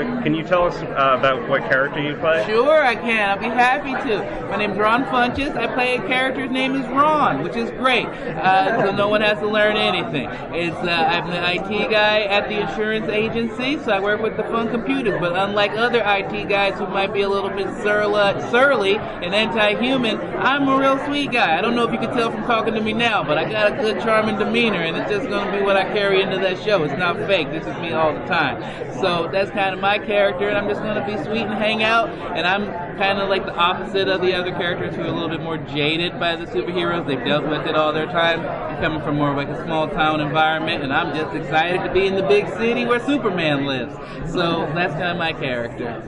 fantastic. Can you tell us about what character you play? Sure, I can. I'll be happy to. My name's Ron Funches. I play a character. His name is Ron, which is great. So no one has to learn anything. I'm the IT guy at the insurance agency, so I work with the fun computers. But unlike other IT guys who might be a little bit surly and anti-human, I'm a real sweet guy. I don't know if you can tell from talking to me now, but I got a good, charming demeanor, and it's just going to be what I carry into that show. It's not fake. This is me all the time. So that's kind of my character, and I'm just going to be sweet and hang out. And I'm kind of like the opposite of the other characters who are a little bit more jaded by the superheroes. They've dealt with it all their time. I'm coming from more of like a small town environment, and I'm just excited to be in the big city where Superman lives. So that's kind of my character.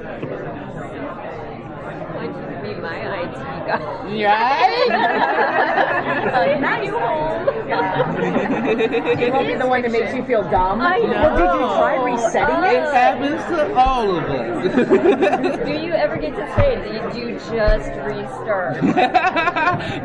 Be my IT guy. Right? Not you home. He won't be the one that makes you feel dumb. I know. Well, did you try resetting it? It happens to all of us. Do you ever get to say, did you just restart?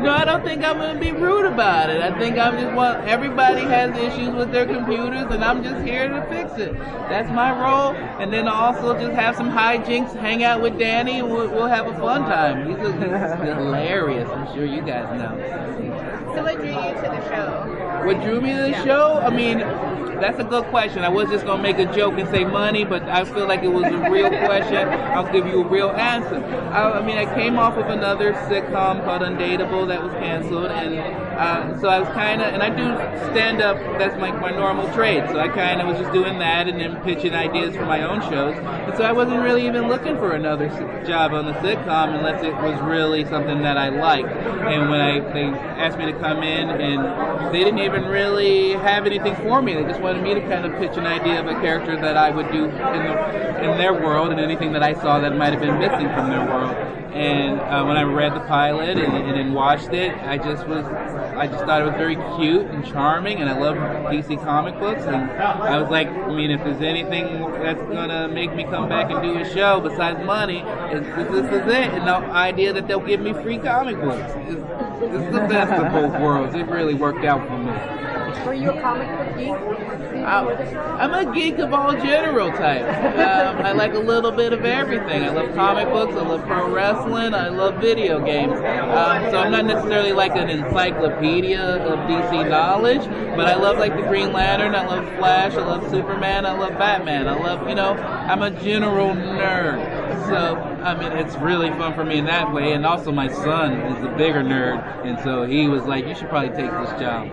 No, I don't think I'm going to be rude about it. I think everybody has issues with their computers, and I'm just here to fix it. That's my role. And then I'll also just have some hijinks, hang out with Danny, and we'll have a fun time. He's hilarious. I'm sure you guys know. So what drew you to the show? What drew me to the show? I mean, that's a good question. I was just going to make a joke and say money, but I feel like it was a real question. I'll give you a real answer. I came off of another sitcom called Undateable that was canceled, and so I was kind of, and I do stand-up, that's my normal trade, so I kind of was just doing that and then pitching ideas for my own shows, and so I wasn't really even looking for another job on a sitcom unless it was really something that I liked. And when they asked me to come in, and they didn't even really have anything for me, they just wanted me to kind of pitch an idea of a character that I would do in their world, and anything that I saw that might have been missing from their world. And when I read the pilot and then watched it, I just thought it was very cute and charming, and I love DC comic books, and I was like, if there's anything that's gonna make me come back and do a show besides money, this is it. And the idea that they'll give me free comic books is the best of both worlds. It really worked out for me. Were you a comic book geek? I'm a geek of all general types. I like a little bit of everything. I love comic books, I love pro wrestling, I love video games. So I'm not necessarily like an encyclopedia of DC knowledge, but I love like the Green Lantern, I love Flash, I love Superman, I love Batman. I love, I'm a general nerd. So, it's really fun for me in that way. And also my son is a bigger nerd, and so he was like, you should probably take this job.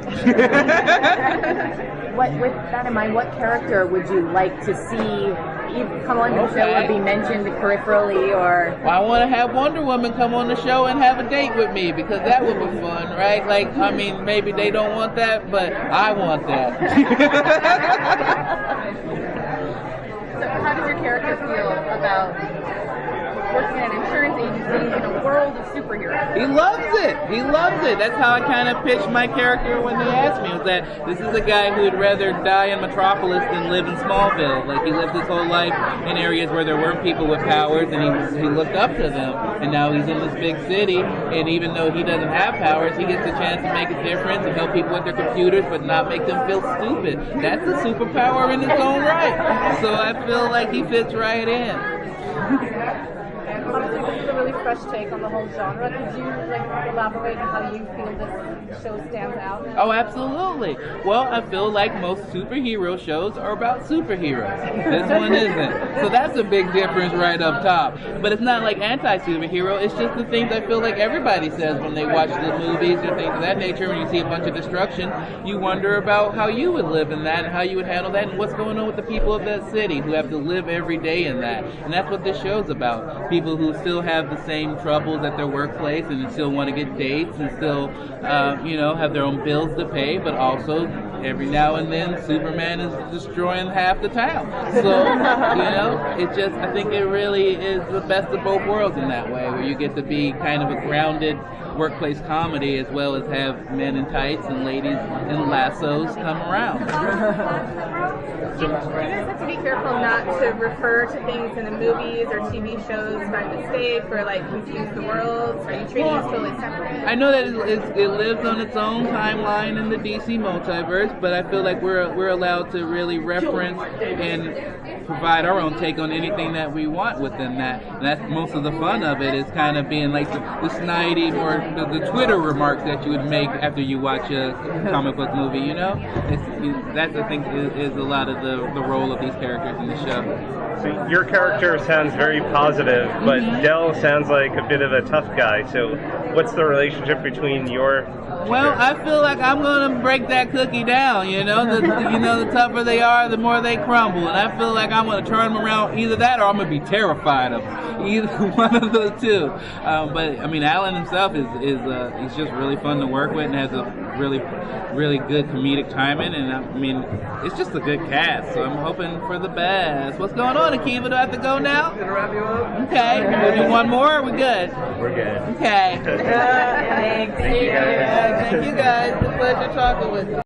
With that in mind, what character would you like to see come on the show or be mentioned peripherally? Or I want to have Wonder Woman come on the show and have a date with me, because that would be fun, right? Maybe they don't want that, but I want that. So how does your character feel about working at an insurance agency in a world of superheroes? He loves it. That's how I kind of pitched my character when they asked me, was that this is a guy who would rather die in Metropolis than live in Smallville. Like, he lived his whole life in areas where there weren't people with powers, and he looked up to them. And now he's in this big city, and even though he doesn't have powers, he gets a chance to make a difference and help people with their computers, but not make them feel stupid. That's a superpower in its own right. So I feel like he fits right in. Honestly, this is a really fresh take on the whole genre. Could you elaborate on how you feel this show stands out? Oh, absolutely. Well, I feel like most superhero shows are about superheroes. This one isn't. So that's a big difference right up top. But it's not like anti-superhero. It's just the things I feel like everybody says when they watch the movies or things of that nature. When you see a bunch of destruction, you wonder about how you would live in that and how you would handle that and what's going on with the people of that city who have to live every day in that. And that's what this show's about. People who still have the same troubles at their workplace and still want to get dates and still, have their own bills to pay, but also every now and then Superman is destroying half the town. So, I think it really is the best of both worlds in that way, where you get to be kind of a grounded workplace comedy as well as have men in tights and ladies in lassos come around. You guys have to be careful not to refer to things in the movies or TV shows by mistake or confuse the worlds. Are you treating it totally separate? I know that it lives on its own timeline in the DC multiverse, but I feel like we're allowed to really reference and provide our own take on anything that we want within that. And that's most of the fun of it, is kind of being like the snidey, more the Twitter remarks that you would make after you watch a comic book movie, you know? That, I think, is a lot of the role of these characters in the show. So your character sounds very positive, but Del sounds like a bit of a tough guy. So what's the relationship between your... Well, I feel like I'm gonna break that cookie down. You know, the tougher they are, the more they crumble. And I feel like I'm gonna turn them around. Either that, or I'm gonna be terrified of them. Either one of the two. But I mean, Alan himself is he's just really fun to work with and has a really good comedic timing. And I mean, it's just a good cast. So I'm hoping for the best. What's going on, Akiva? Do I have to go now? Gonna wrap you up? Okay. We'll do one more. Or are we good? We're good. Okay. Thanks. Thank you guys. Thank you guys. It's a pleasure talking with you.